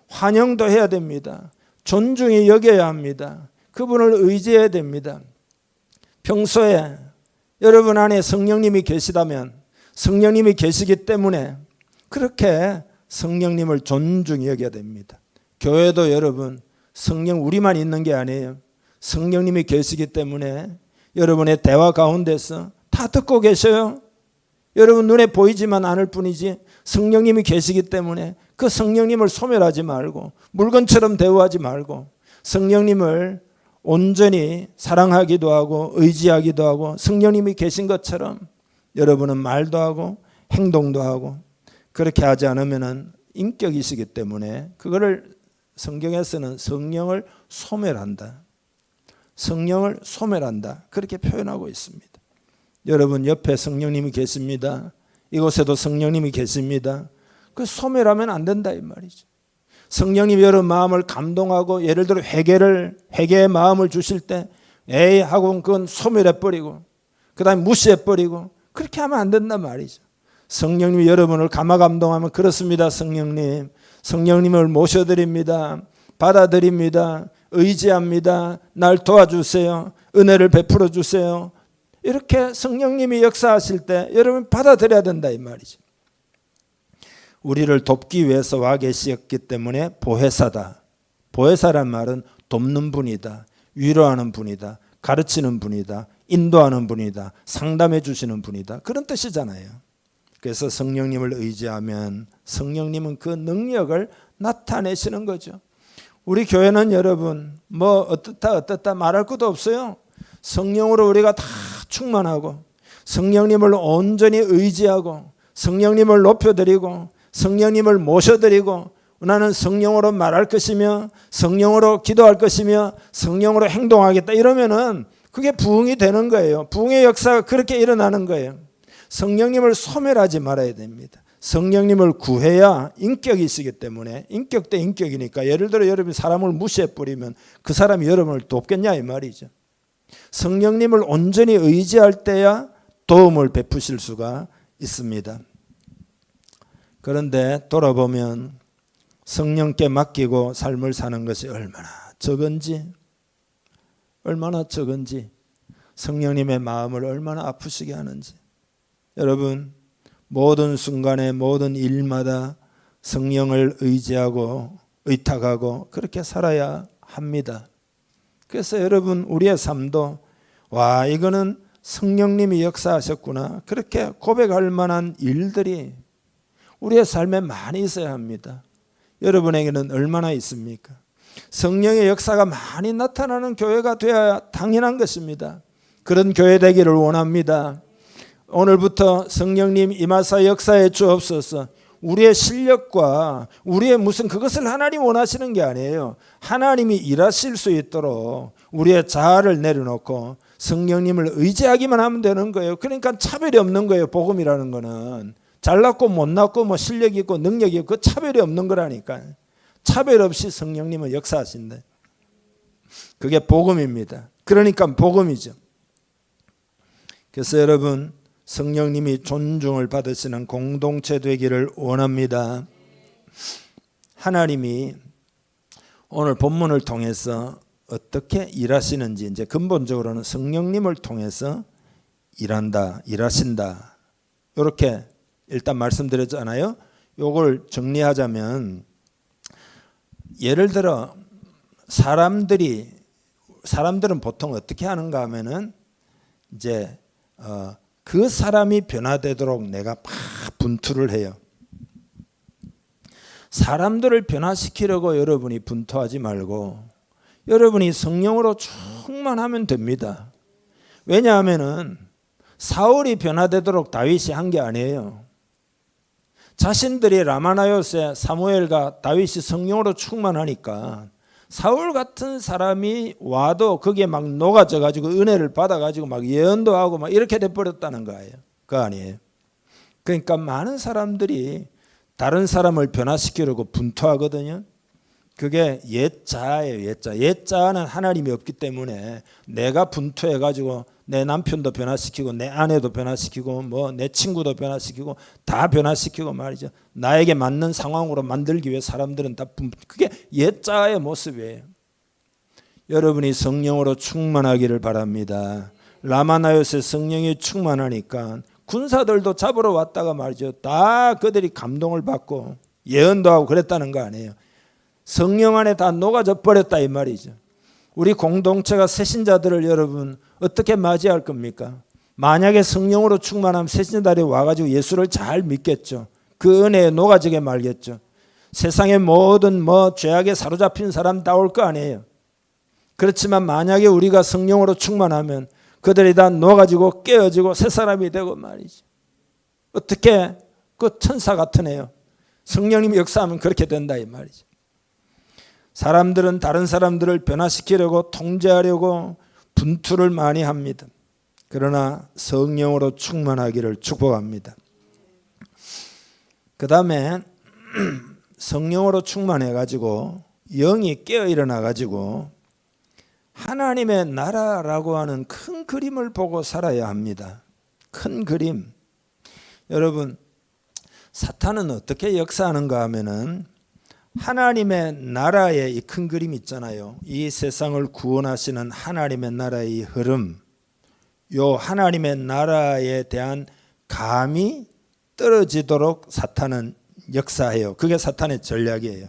환영도 해야 됩니다. 존중히 여겨야 합니다. 그분을 의지해야 됩니다. 평소에 여러분 안에 성령님이 계시다면 성령님이 계시기 때문에 그렇게 성령님을 존중히 여겨야 됩니다. 교회도 여러분 성령 우리만 있는 게 아니에요. 성령님이 계시기 때문에 여러분의 대화 가운데서 다 듣고 계셔요. 여러분 눈에 보이지만 않을 뿐이지 성령님이 계시기 때문에 그 성령님을 소멸하지 말고 물건처럼 대우하지 말고 성령님을 온전히 사랑하기도 하고 의지하기도 하고 성령님이 계신 것처럼 여러분은 말도 하고 행동도 하고 그렇게 하지 않으면 인격이시기 때문에 그거를 성경에서는 성령을 소멸한다. 성령을 소멸한다. 그렇게 표현하고 있습니다. 여러분 옆에 성령님이 계십니다. 이곳에도 성령님이 계십니다. 그 소멸하면 안 된다 이 말이죠. 성령님이 여러분 마음을 감동하고 예를 들어 회개의 마음을 주실 때 에이 하고 그건 소멸해버리고 그 다음에 무시해버리고 그렇게 하면 안 된단 말이죠. 성령님이 여러분을 감화감동하면 그렇습니다. 성령님을 모셔드립니다. 받아들입니다. 의지합니다. 날 도와주세요. 은혜를 베풀어 주세요. 이렇게 성령님이 역사하실 때 여러분 받아들여야 된다 이 말이죠. 우리를 돕기 위해서 와 계셨기 때문에 보혜사다. 보혜사란 말은 돕는 분이다. 위로하는 분이다. 가르치는 분이다. 인도하는 분이다. 상담해 주시는 분이다. 그런 뜻이잖아요. 그래서 성령님을 의지하면 성령님은 그 능력을 나타내시는 거죠. 우리 교회는 여러분 뭐 어떻다 말할 것도 없어요. 성령으로 우리가 다 충만하고 성령님을 온전히 의지하고 성령님을 높여드리고 성령님을 모셔드리고 나는 성령으로 말할 것이며 성령으로 기도할 것이며 성령으로 행동하겠다 이러면은 그게 부흥이 되는 거예요. 부흥의 역사가 그렇게 일어나는 거예요. 성령님을 소멸하지 말아야 됩니다. 성령님을 구해야 인격이시기 때문에 인격 대 인격이니까 예를 들어 여러분이 사람을 무시해버리면 그 사람이 여러분을 돕겠냐 이 말이죠. 성령님을 온전히 의지할 때야 도움을 베푸실 수가 있습니다. 그런데 돌아보면 성령께 맡기고 삶을 사는 것이 얼마나 적은지 성령님의 마음을 얼마나 아프시게 하는지 여러분 모든 순간에 모든 일마다 성령을 의지하고 의탁하고 그렇게 살아야 합니다. 그래서 여러분 우리의 삶도 와 이거는 성령님이 역사하셨구나 그렇게 고백할 만한 일들이 우리의 삶에 많이 있어야 합니다. 여러분에게는 얼마나 있습니까? 성령의 역사가 많이 나타나는 교회가 되어야 당연한 것입니다. 그런 교회 되기를 원합니다. 오늘부터 성령님 임하사 역사에 주옵소서. 우리의 실력과 우리의 무슨 그것을 하나님 원하시는 게 아니에요. 하나님이 일하실 수 있도록 우리의 자아를 내려놓고 성령님을 의지하기만 하면 되는 거예요. 그러니까 차별이 없는 거예요. 복음이라는 거는 잘났고 못났고 뭐 실력이 있고 능력이 있고 그 차별이 없는 거라니까. 차별 없이 성령님은 역사하신다. 그게 복음입니다. 그러니까 복음이죠. 그래서 여러분 성령님이 존중을 받으시는 공동체 되기를 원합니다. 하나님이 오늘 본문을 통해서 어떻게 일하시는지 이제 근본적으로는 성령님을 통해서 일하신다. 이렇게 일단 말씀드렸잖아요. 요걸 정리하자면 예를 들어 사람들은 보통 어떻게 하는가 하면은 이제 그 사람이 변화되도록 내가 막 분투를 해요. 사람들을 변화시키려고 여러분이 분투하지 말고 여러분이 성령으로 충만하면 됩니다. 왜냐하면은 사울이 변화되도록 다윗이 한 게 아니에요. 자신들이 라마나요세 사무엘과 다윗이 성령으로 충만하니까 사울 같은 사람이 와도 거기에 막 녹아져 가지고 은혜를 받아 가지고 막 예언도 하고 막 이렇게 돼 버렸다는 거예요. 그거 아니에요. 그러니까 많은 사람들이 다른 사람을 변화시키려고 분투하거든요. 그게 옛자예요. 옛자는 하나님이 없기 때문에 내가 분투해 가지고 내 남편도 변화시키고 내 아내도 변화시키고 뭐 내 친구도 변화시키고 다 변화시키고 말이죠. 나에게 맞는 상황으로 만들기 위해 사람들은 다 그게 옛자의 모습이에요. 여러분이 성령으로 충만하기를 바랍니다. 라마나요세 성령이 충만하니까 군사들도 잡으러 왔다가 말이죠. 다 그들이 감동을 받고 예언도 하고 그랬다는 거 아니에요. 성령 안에 다 녹아져 버렸다 이 말이죠. 우리 공동체가 새신자들을 여러분 어떻게 맞이할 겁니까? 만약에 성령으로 충만하면 새신자들이 와가지고 예수를 잘 믿겠죠. 그 은혜에 녹아지게 말겠죠. 세상의 모든 죄악에 사로잡힌 사람 다 올 거 아니에요. 그렇지만 만약에 우리가 성령으로 충만하면 그들이 다 녹아지고 깨어지고 새 사람이 되고 말이죠. 어떻게 그 천사 같은 애요. 성령님이 역사하면 그렇게 된다 이 말이죠. 사람들은 다른 사람들을 변화시키려고 통제하려고 분투를 많이 합니다. 그러나 성령으로 충만하기를 축복합니다. 그 다음에 성령으로 충만해 가지고 영이 깨어 일어나 가지고 하나님의 나라라고 하는 큰 그림을 보고 살아야 합니다. 큰 그림. 여러분 사탄은 어떻게 역사하는가 하면은 하나님의 나라의 이 큰 그림 있잖아요. 이 세상을 구원하시는 하나님의 나라의 흐름, 요 하나님의 나라에 대한 감이 떨어지도록 사탄은 역사해요. 그게 사탄의 전략이에요.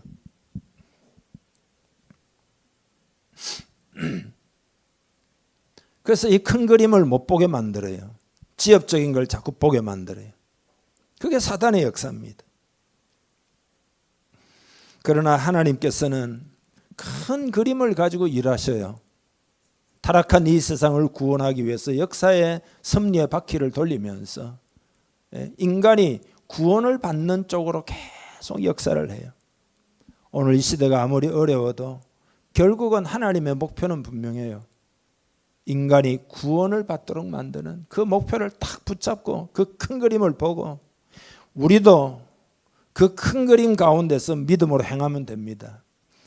그래서 이 큰 그림을 못 보게 만들어요. 지엽적인 걸 자꾸 보게 만들어요. 그게 사탄의 역사입니다. 그러나 하나님께서는 큰 그림을 가지고 일하셔요. 타락한 이 세상을 구원하기 위해서 역사의 섭리의 바퀴를 돌리면서 인간이 구원을 받는 쪽으로 계속 역사를 해요. 오늘 이 시대가 아무리 어려워도 결국은 하나님의 목표는 분명해요. 인간이 구원을 받도록 만드는 그 목표를 딱 붙잡고 그 큰 그림을 보고 우리도 그 큰 그림 가운데서 믿음으로 행하면 됩니다.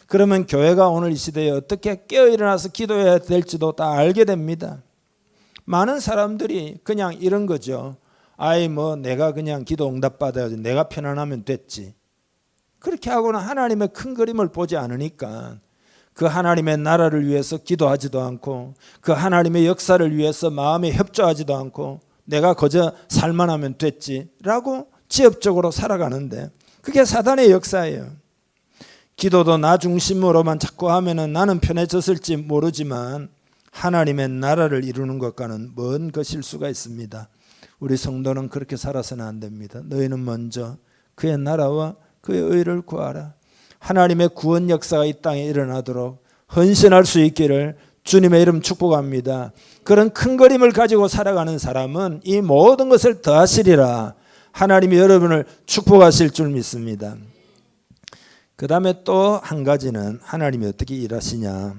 그러면 교회가 오늘 이 시대에 어떻게 깨어일어나서 기도해야 될지도 다 알게 됩니다. 많은 사람들이 그냥 이런 거죠. 내가 그냥 기도 응답 받아야지 내가 편안하면 됐지. 그렇게 하고는 하나님의 큰 그림을 보지 않으니까 그 하나님의 나라를 위해서 기도하지도 않고 그 하나님의 역사를 위해서 마음에 협조하지도 않고 내가 그저 살만 하면 됐지라고 지엽적으로 살아가는데 그게 사단의 역사예요. 기도도 나 중심으로만 자꾸 하면은 나는 편해졌을지 모르지만 하나님의 나라를 이루는 것과는 먼 것일 수가 있습니다. 우리 성도는 그렇게 살아서는 안 됩니다. 너희는 먼저 그의 나라와 그의 의를 구하라. 하나님의 구원 역사가 이 땅에 일어나도록 헌신할 수 있기를 주님의 이름 축복합니다. 그런 큰 그림을 가지고 살아가는 사람은 이 모든 것을 더하시리라. 하나님이 여러분을 축복하실 줄 믿습니다. 그 다음에 또 한 가지는 하나님이 어떻게 일하시냐.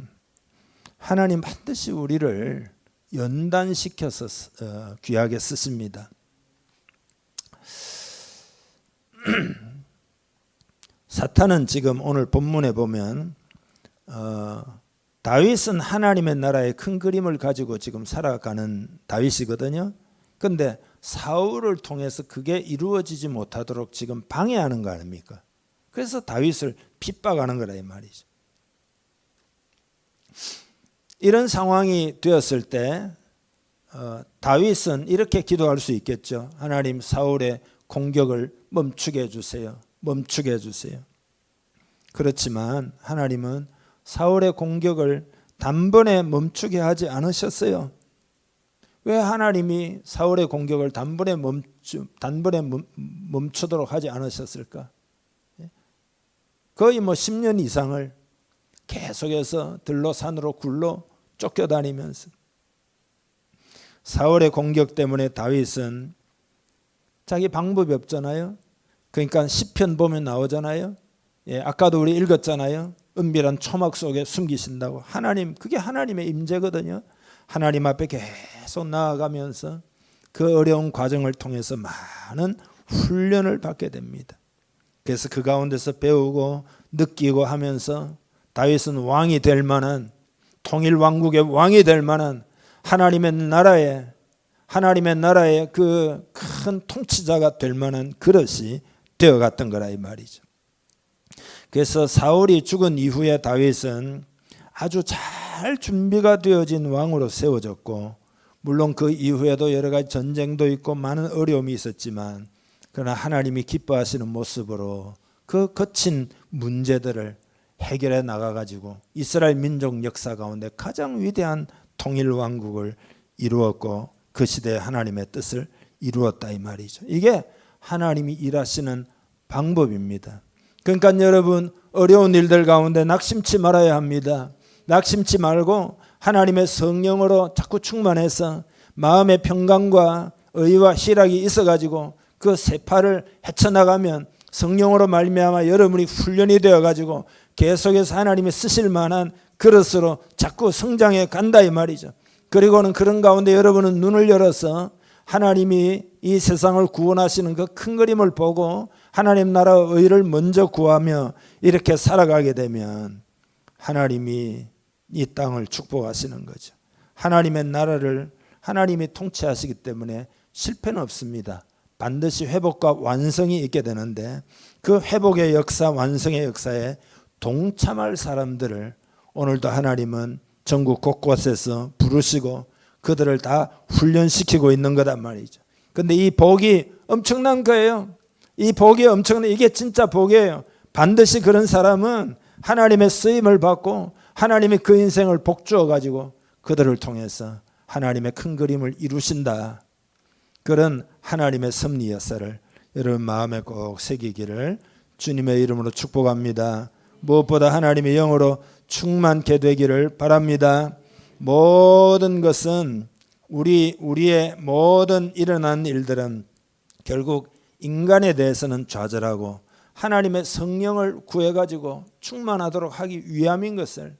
하나님 반드시 우리를 연단시켜서 귀하게 쓰십니다. 사탄은 지금 오늘 본문에 보면 다윗은 하나님의 나라의 큰 그림을 가지고 지금 살아가는 다윗이거든요. 근데 사울을 통해서 그게 이루어지지 못하도록 지금 방해하는 거 아닙니까? 그래서 다윗을 핍박하는 거라 이 말이죠. 이런 상황이 되었을 때 다윗은 이렇게 기도할 수 있겠죠. 하나님, 사울의 공격을 멈추게 해주세요. 멈추게 해주세요. 그렇지만 하나님은 사울의 공격을 단번에 멈추게 하지 않으셨어요. 왜 하나님이 사울의 공격을 단번에 멈추도록 하지 않으셨을까? 거의 10년 이상을 계속해서 들로 산으로 굴로 쫓겨다니면서 사울의 공격 때문에 다윗은 자기 방법이 없잖아요. 그러니까 시편 보면 나오잖아요. 아까도 우리 읽었잖아요. 은밀한 초막 속에 숨기신다고. 하나님, 그게 하나님의 임재거든요. 하나님 앞에 계속 나아가면서 그 어려운 과정을 통해서 많은 훈련을 받게 됩니다. 그래서 그 가운데서 배우고 느끼고 하면서 다윗은 왕이 될 만한, 통일 왕국의 왕이 될 만한 하나님의 나라의 그 큰 통치자가 될 만한 그릇이 되어갔던 거라 이 말이죠. 그래서 사울이 죽은 이후에 다윗은 아주 잘 준비가 되어진 왕으로 세워졌고, 물론 그 이후에도 여러 가지 전쟁도 있고 많은 어려움이 있었지만, 그러나 하나님이 기뻐하시는 모습으로 그 거친 문제들을 해결해 나가가지고 이스라엘 민족 역사 가운데 가장 위대한 통일 왕국을 이루었고, 그 시대에 하나님의 뜻을 이루었다 이 말이죠. 이게 하나님이 일하시는 방법입니다. 그러니까 여러분, 어려운 일들 가운데 낙심치 말아야 합니다. 낙심치 말고 하나님의 성령으로 자꾸 충만해서 마음의 평강과 의와 희락이 있어가지고 그 세파를 헤쳐나가면 성령으로 말미암아 여러분이 훈련이 되어가지고 계속해서 하나님이 쓰실 만한 그릇으로 자꾸 성장해 간다 이 말이죠. 그리고는 그런 가운데 여러분은 눈을 열어서 하나님이 이 세상을 구원하시는 그 큰 그림을 보고 하나님 나라의 의를 먼저 구하며 이렇게 살아가게 되면 하나님이 이 땅을 축복하시는 거죠. 하나님의 나라를 하나님이 통치하시기 때문에 실패는 없습니다. 반드시 회복과 완성이 있게 되는데, 그 회복의 역사, 완성의 역사에 동참할 사람들을 오늘도 하나님은 전국 곳곳에서 부르시고 그들을 다 훈련시키고 있는 거단 말이죠. 근데 이 복이 엄청난 거예요. 이 복이 엄청난, 이게 진짜 복이에요. 반드시 그런 사람은 하나님의 쓰임을 받고 하나님이 그 인생을 복주어 가지고 그들을 통해서 하나님의 큰 그림을 이루신다. 그런 하나님의 섭리 역사를 여러분 마음에 꼭 새기기를 주님의 이름으로 축복합니다. 무엇보다 하나님의 영으로 충만케 되기를 바랍니다. 모든 것은 우리의 모든 일어난 일들은 결국 인간에 대해서는 좌절하고 하나님의 성령을 구해가지고 충만하도록 하기 위함인 것을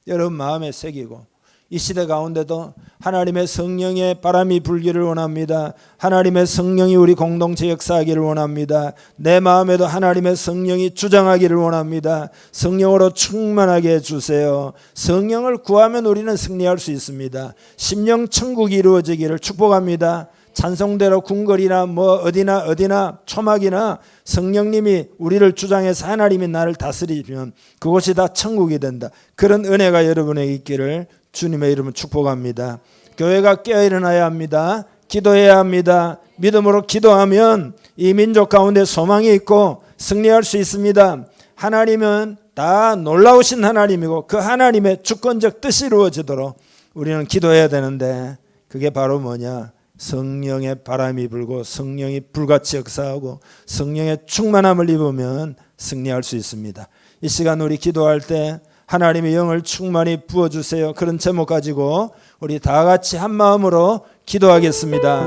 여러분 마음에 새기고, 이 시대 가운데도 하나님의 성령의 바람이 불기를 원합니다. 하나님의 성령이 우리 공동체 역사하기를 원합니다. 내 마음에도 하나님의 성령이 주장하기를 원합니다. 성령으로 충만하게 해주세요. 성령을 구하면 우리는 승리할 수 있습니다. 심령 천국이 이루어지기를 축복합니다. 찬송대로 궁궐이나 어디나 초막이나 성령님이 우리를 주장해서 하나님이 나를 다스리면 그곳이 다 천국이 된다. 그런 은혜가 여러분에게 있기를 주님의 이름으로 축복합니다. 교회가 깨어 일어나야 합니다. 기도해야 합니다. 믿음으로 기도하면 이 민족 가운데 소망이 있고 승리할 수 있습니다. 하나님은 다 놀라우신 하나님이고 그 하나님의 주권적 뜻이 이루어지도록 우리는 기도해야 되는데, 그게 바로 뭐냐? 성령의 바람이 불고 성령이 불같이 역사하고 성령의 충만함을 입으면 승리할 수 있습니다. 이 시간 우리 기도할 때 하나님의 영을 충만히 부어주세요. 그런 제목 가지고 우리 다 같이 한 마음으로 기도하겠습니다.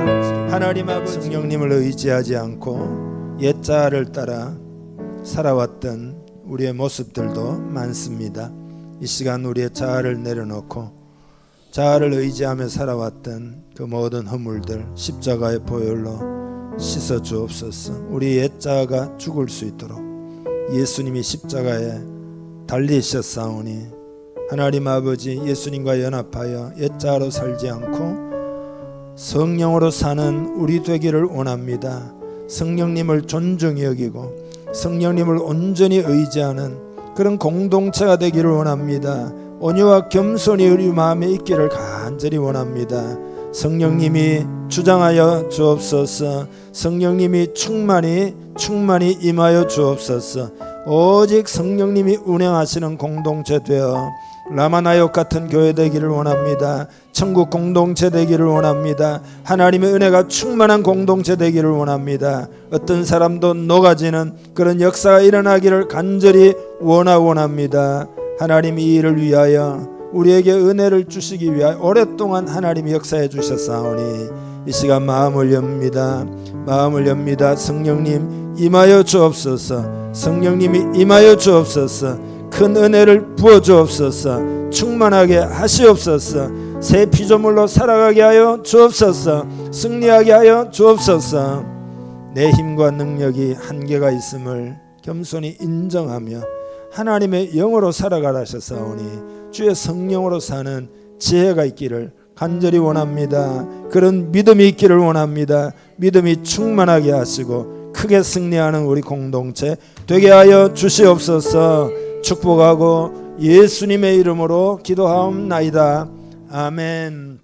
하나님 아버지, 성령님을 의지하지 않고 옛자를 따라 살아왔던 우리의 모습들도 많습니다. 이 시간 우리의 자아를 내려놓고 자아를 의지하며 살아왔던 그 모든 허물들 십자가의 보혈로 씻어 주옵소서. 우리 옛자가 죽을 수 있도록 예수님이 십자가에 달리셨사오니 하나님 아버지 예수님과 연합하여 옛자로 살지 않고 성령으로 사는 우리 되기를 원합니다. 성령님을 존중히 여기고 성령님을 온전히 의지하는 그런 공동체가 되기를 원합니다. 온유와 겸손이 우리 마음에 있기를 간절히 원합니다. 성령님이 주장하여 주옵소서. 성령님이 충만히 임하여 주옵소서. 오직 성령님이 운행하시는 공동체 되어 라마나욕 같은 교회 되기를 원합니다. 천국 공동체 되기를 원합니다. 하나님의 은혜가 충만한 공동체 되기를 원합니다. 어떤 사람도 녹아지는 그런 역사가 일어나기를 간절히 원합니다. 하나님 이 일을 위하여 우리에게 은혜를 주시기 위하여 오랫동안 하나님이 역사해 주셨사오니 이 시간 마음을 엽니다. 성령님 임하여 주옵소서. 성령님이 임하여 주옵소서. 큰 은혜를 부어 주옵소서. 충만하게 하시옵소서. 새 피조물로 살아가게 하여 주옵소서. 승리하게 하여 주옵소서. 내 힘과 능력이 한계가 있음을 겸손히 인정하며 하나님의 영으로 살아가라 하셨사오니 주의 성령으로 사는 지혜가 있기를 간절히 원합니다. 그런 믿음이 있기를 원합니다. 믿음이 충만하게 하시고 크게 승리하는 우리 공동체 되게 하여 주시옵소서. 축복하고 예수님의 이름으로 기도하옵나이다. 아멘.